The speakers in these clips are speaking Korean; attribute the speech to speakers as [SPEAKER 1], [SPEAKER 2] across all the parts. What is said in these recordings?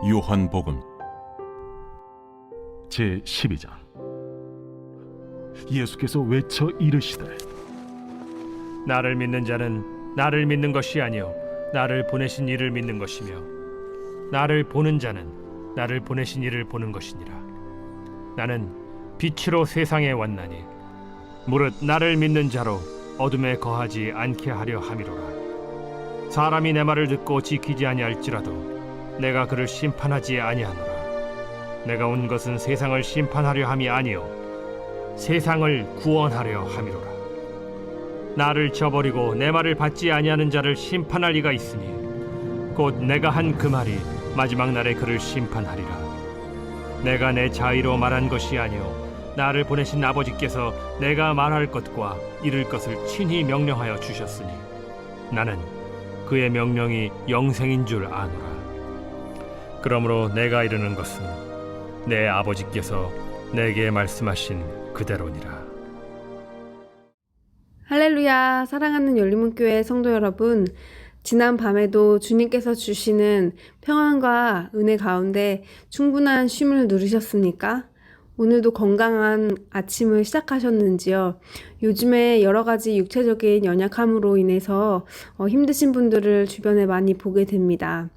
[SPEAKER 1] 요한복음 제12장. 예수께서 외쳐 이르시되
[SPEAKER 2] 나를 믿는 자는 나를 믿는 것이 아니요 나를 보내신 이를 믿는 것이며 나를 보는 자는 나를 보내신 이를 보는 것이니라. 나는 빛으로 세상에 왔나니 무릇 나를 믿는 자로 어둠에 거하지 않게 하려 함이로라. 사람이 내 말을 듣고 지키지 아니할지라도 내가 그를 심판하지 아니하노라. 내가 온 것은 세상을 심판하려 함이 아니요 세상을 구원하려 함이로라. 나를 저버리고 내 말을 받지 아니하는 자를 심판할 이가 있으니 곧 내가 한 그 말이 마지막 날에 그를 심판하리라. 내가 내 자의로 말한 것이 아니요 나를 보내신 아버지께서 내가 말할 것과 이룰 것을 친히 명령하여 주셨으니 나는 그의 명령이 영생인 줄 아노라. 그러므로 내가 이르는 것은 내 아버지께서 내게 말씀하신 그대로니라.
[SPEAKER 3] 할렐루야. 사랑하는 열린문교회 성도 여러분, 지난 밤에도 주님께서 주시는 평안과 은혜 가운데 충분한 쉼을 누리셨습니까? 오늘도 건강한 아침을 시작하셨는지요? 요즘에 여러 가지 육체적인 연약함으로 인해서 힘드신 분들을 주변에 많이 보게 됩니다.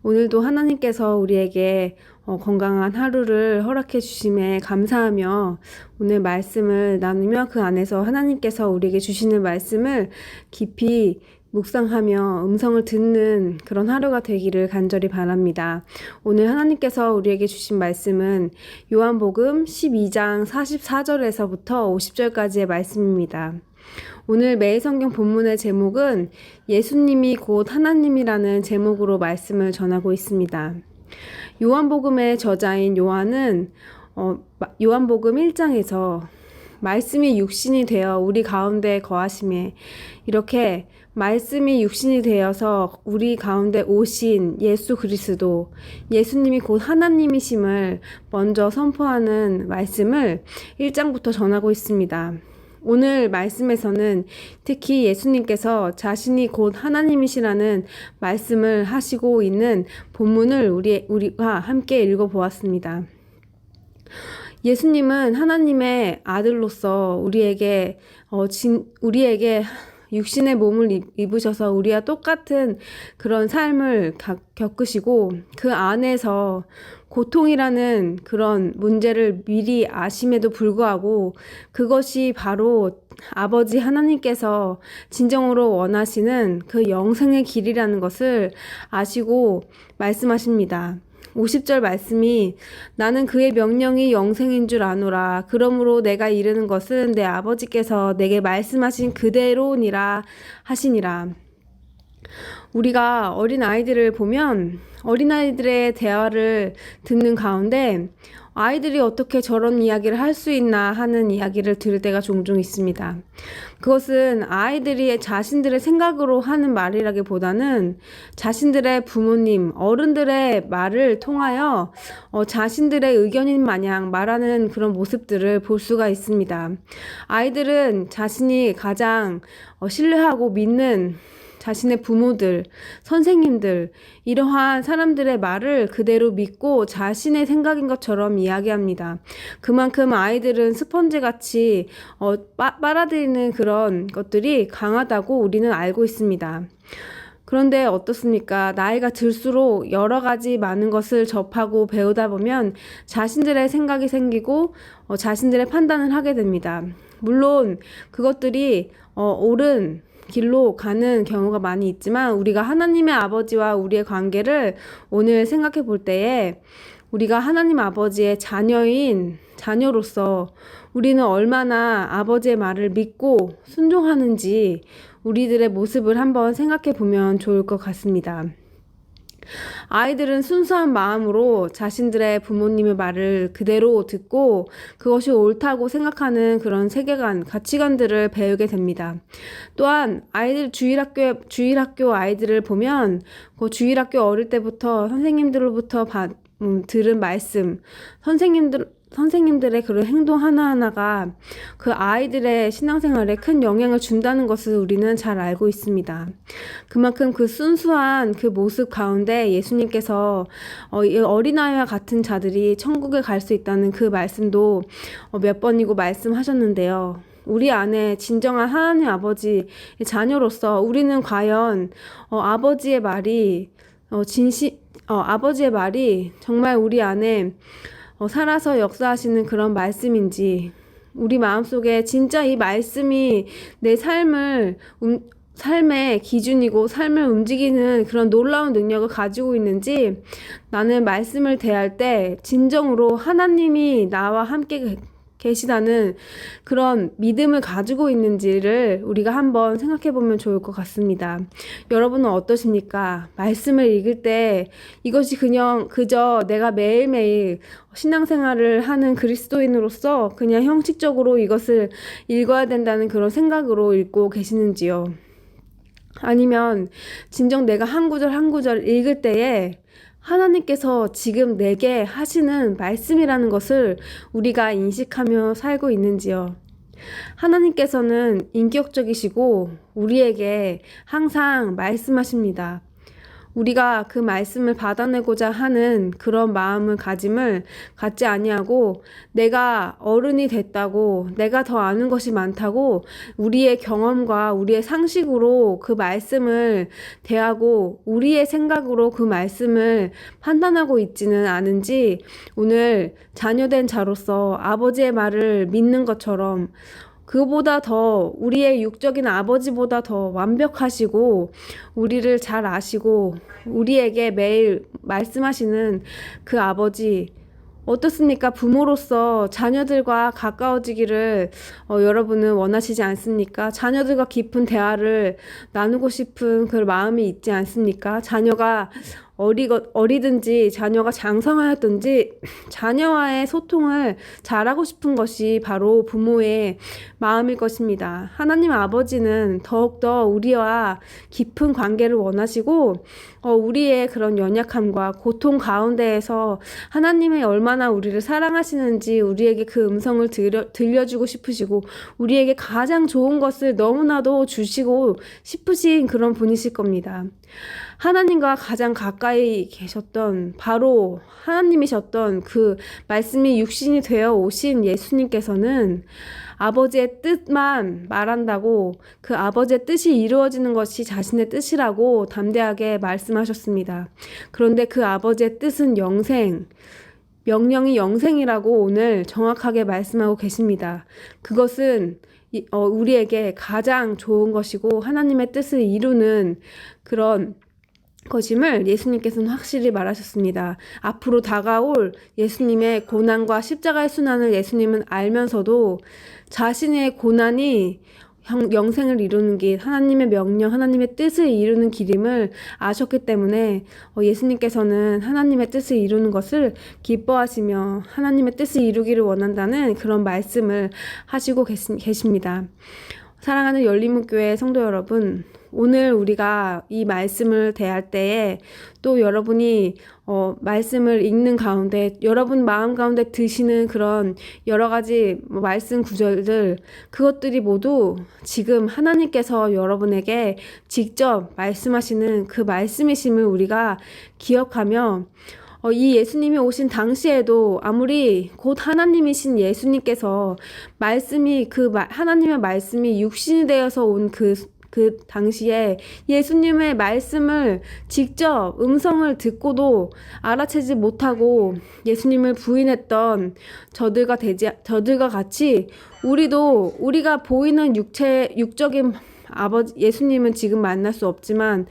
[SPEAKER 3] 오늘도 하나님께서 우리에게 건강한 하루를 허락해 주심에 감사하며 오늘 말씀을 나누며 그 안에서 하나님께서 우리에게 주시는 말씀을 깊이 묵상하며 음성을 듣는 그런 하루가 되기를 간절히 바랍니다. 오늘 하나님께서 우리에게 주신 말씀은 요한복음 12장 44절에서부터 50절까지의 말씀입니다. 오늘 매일 성경 본문의 제목은 예수님이 곧 하나님이라는 제목으로 말씀을 전하고 있습니다. 요한복음의 저자인 요한은 요한복음 1장에서 말씀이 육신이 되어 우리 가운데 거하심에 이렇게 말씀이 육신이 되어서 우리 가운데 오신 예수 그리스도, 예수님이 곧 하나님이심을 먼저 선포하는 말씀을 1장부터 전하고 있습니다. 오늘 말씀에서는 특히 예수님께서 자신이 곧 하나님이시라는 말씀을 하시고 있는 본문을 우리가 함께 읽어보았습니다. 예수님은 하나님의 아들로서 우리에게 육신의 몸을 입으셔서 우리와 똑같은 그런 삶을 겪으시고 그 안에서 고통이라는 그런 문제를 미리 아심에도 불구하고 그것이 바로 아버지 하나님께서 진정으로 원하시는 그 영생의 길이라는 것을 아시고 말씀하십니다. 50절 말씀이 나는 그의 명령이 영생인 줄 아노라. 그러므로 내가 이르는 것은 내 아버지께서 내게 말씀하신 그대로니라 하시니라. 우리가 어린아이들을 보면 어린아이들의 대화를 듣는 가운데 아이들이 어떻게 저런 이야기를 할 수 있나 하는 이야기를 들을 때가 종종 있습니다. 그것은 아이들이 자신들의 생각으로 하는 말이라기보다는 자신들의 부모님, 어른들의 말을 통하여 자신들의 의견인 마냥 말하는 그런 모습들을 볼 수가 있습니다. 아이들은 자신이 가장 신뢰하고 믿는 자신의 부모들, 선생님들, 이러한 사람들의 말을 그대로 믿고 자신의 생각인 것처럼 이야기합니다. 그만큼 아이들은 스펀지같이 빨아들이는 그런 것들이 강하다고 우리는 알고 있습니다. 그런데 어떻습니까? 나이가 들수록 여러 가지 많은 것을 접하고 배우다 보면 자신들의 생각이 생기고 자신들의 판단을 하게 됩니다. 물론 그것들이 옳은 길로 가는 경우가 많이 있지만 우리가 하나님의 아버지와 우리의 관계를 오늘 생각해 볼 때에 우리가 하나님 아버지의 자녀로서 우리는 얼마나 아버지의 말을 믿고 순종하는지 우리들의 모습을 한번 생각해 보면 좋을 것 같습니다. 아이들은 순수한 마음으로 자신들의 부모님의 말을 그대로 듣고 그것이 옳다고 생각하는 그런 세계관, 가치관들을 배우게 됩니다. 또한 아이들 주일학교 아이들을 보면 그 주일학교 어릴 때부터 선생님들로부터 들은 말씀, 선생님들의 그런 행동 하나하나가 그 아이들의 신앙생활에 큰 영향을 준다는 것을 우리는 잘 알고 있습니다. 그만큼 그 순수한 그 모습 가운데 예수님께서 이 어린아이와 같은 자들이 천국에 갈 수 있다는 그 말씀도 몇 번이고 말씀하셨는데요. 우리 안에 진정한 하나님 아버지 자녀로서 우리는 과연 아버지의 말이 아버지의 말이 정말 우리 안에 살아서 역사하시는 그런 말씀인지, 우리 마음속에 진짜 이 말씀이 내 삶의 기준이고 삶을 움직이는 그런 놀라운 능력을 가지고 있는지, 나는 말씀을 대할 때 진정으로 하나님이 나와 함께 계시다는 그런 믿음을 가지고 있는지를 우리가 한번 생각해 보면 좋을 것 같습니다. 여러분은 어떠십니까? 말씀을 읽을 때 이것이 그저 내가 매일매일 신앙생활을 하는 그리스도인으로서 그냥 형식적으로 이것을 읽어야 된다는 그런 생각으로 읽고 계시는지요? 아니면 진정 내가 한 구절 한 구절 읽을 때에 하나님께서 지금 내게 하시는 말씀이라는 것을 우리가 인식하며 살고 있는지요? 하나님께서는 인격적이시고 우리에게 항상 말씀하십니다. 우리가 그 말씀을 받아내고자 하는 그런 마음을 갖지 아니하고, 내가 어른이 됐다고, 내가 더 아는 것이 많다고 우리의 경험과 우리의 상식으로 그 말씀을 대하고 우리의 생각으로 그 말씀을 판단하고 있지는 않은지, 오늘 자녀된 자로서 아버지의 말을 믿는 것처럼 그보다 더 우리의 육적인 아버지보다 더 완벽하시고 우리를 잘 아시고 우리에게 매일 말씀하시는 그 아버지, 어떻습니까? 부모로서 자녀들과 가까워지기를 여러분은 원하시지 않습니까? 자녀들과 깊은 대화를 나누고 싶은 그 마음이 있지 않습니까? 자녀가 어리든지 자녀가 장성하였든지 자녀와의 소통을 잘하고 싶은 것이 바로 부모의 마음일 것입니다. 하나님 아버지는 더욱더 우리와 깊은 관계를 원하시고 우리의 그런 연약함과 고통 가운데에서 하나님이 얼마나 우리를 사랑하시는지 우리에게 그 음성을 들려주고 싶으시고 우리에게 가장 좋은 것을 너무나도 주시고 싶으신 그런 분이실 겁니다. 하나님과 가장 가까이 계셨던 바로 하나님이셨던 그 말씀이 육신이 되어 오신 예수님께서는 아버지의 뜻만 말한다고 그 아버지의 뜻이 이루어지는 것이 자신의 뜻이라고 담대하게 말씀하셨습니다. 그런데 그 아버지의 뜻은 영생, 명령이 영생이라고 오늘 정확하게 말씀하고 계십니다. 그것은 우리에게 가장 좋은 것이고 하나님의 뜻을 이루는 그런 것임을 예수님께서는 확실히 말하셨습니다. 앞으로 다가올 예수님의 고난과 십자가의 순환을 예수님은 알면서도 자신의 고난이 영생을 이루는 길, 하나님의 명령, 하나님의 뜻을 이루는 길임을 아셨기 때문에 예수님께서는 하나님의 뜻을 이루는 것을 기뻐하시며 하나님의 뜻을 이루기를 원한다는 그런 말씀을 하시고 계십니다. 사랑하는 열린문교회 성도 여러분, 오늘 우리가 이 말씀을 대할 때에 또 여러분이 말씀을 읽는 가운데 여러분 마음 가운데 드시는 그런 여러 가지 말씀 구절들, 그것들이 모두 지금 하나님께서 여러분에게 직접 말씀하시는 그 말씀이심을 우리가 기억하며 이 예수님이 오신 당시에도 아무리 곧 하나님이신 예수님께서 하나님의 말씀이 육신이 되어서 온 그 당시에 예수님의 말씀을 직접 음성을 듣고도 알아채지 못하고 예수님을 부인했던 저들과 같이 우리가 보이는 육적인 아버지 예수님은 지금 만날 수 없지만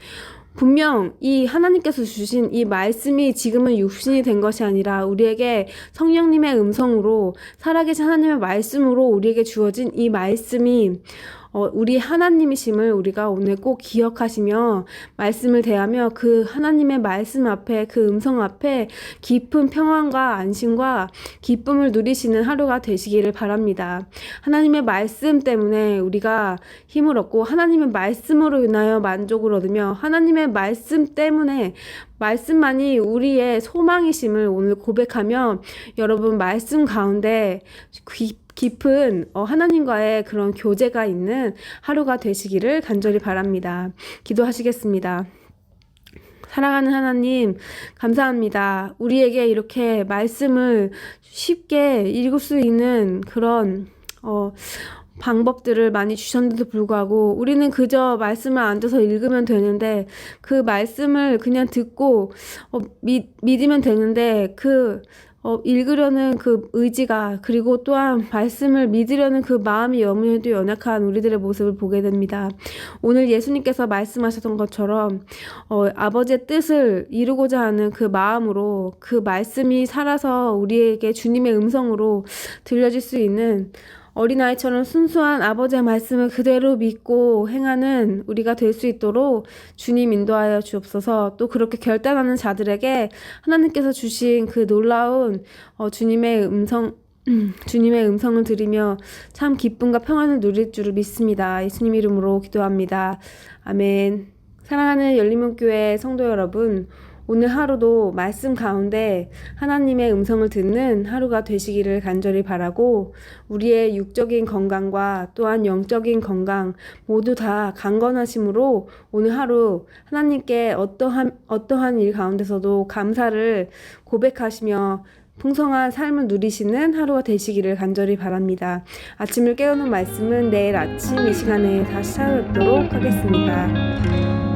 [SPEAKER 3] 분명 이 하나님께서 주신 이 말씀이 지금은 육신이 된 것이 아니라 우리에게 성령님의 음성으로 살아계신 하나님의 말씀으로 우리에게 주어진 이 말씀이 우리 하나님이심을 우리가 오늘 꼭 기억하시며 말씀을 대하며 그 하나님의 말씀 앞에 그 음성 앞에 깊은 평안과 안심과 기쁨을 누리시는 하루가 되시기를 바랍니다. 하나님의 말씀 때문에 우리가 힘을 얻고 하나님의 말씀으로 인하여 만족을 얻으며 하나님의 말씀 때문에 말씀만이 우리의 소망이심을 오늘 고백하며 여러분 말씀 가운데 깊은 하나님과의 그런 교제가 있는 하루가 되시기를 간절히 바랍니다. 기도하시겠습니다. 사랑하는 하나님, 감사합니다. 우리에게 이렇게 말씀을 쉽게 읽을 수 있는 그런 방법들을 많이 주셨는데도 불구하고 우리는 그저 말씀을 앉아서 읽으면 되는데 그 말씀을 그냥 듣고 믿으면 되는데 읽으려는 그 의지가 그리고 또한 말씀을 믿으려는 그 마음이 너무나도 연약한 우리들의 모습을 보게 됩니다. 오늘 예수님께서 말씀하셨던 것처럼 아버지의 뜻을 이루고자 하는 그 마음으로 그 말씀이 살아서 우리에게 주님의 음성으로 들려질 수 있는 어린아이처럼 순수한 아버지의 말씀을 그대로 믿고 행하는 우리가 될 수 있도록 주님 인도하여 주옵소서. 또 그렇게 결단하는 자들에게 하나님께서 주신 그 놀라운 주님의 음성을 들으며 참 기쁨과 평안을 누릴 줄을 믿습니다. 예수님 이름으로 기도합니다. 아멘. 사랑하는 열린문교회 성도 여러분, 오늘 하루도 말씀 가운데 하나님의 음성을 듣는 하루가 되시기를 간절히 바라고 우리의 육적인 건강과 또한 영적인 건강 모두 다 강건하심으로 오늘 하루 하나님께 어떠한 일 가운데서도 감사를 고백하시며 풍성한 삶을 누리시는 하루가 되시기를 간절히 바랍니다. 아침을 깨우는 말씀은 내일 아침 이 시간에 다시 찾아뵙도록 하겠습니다.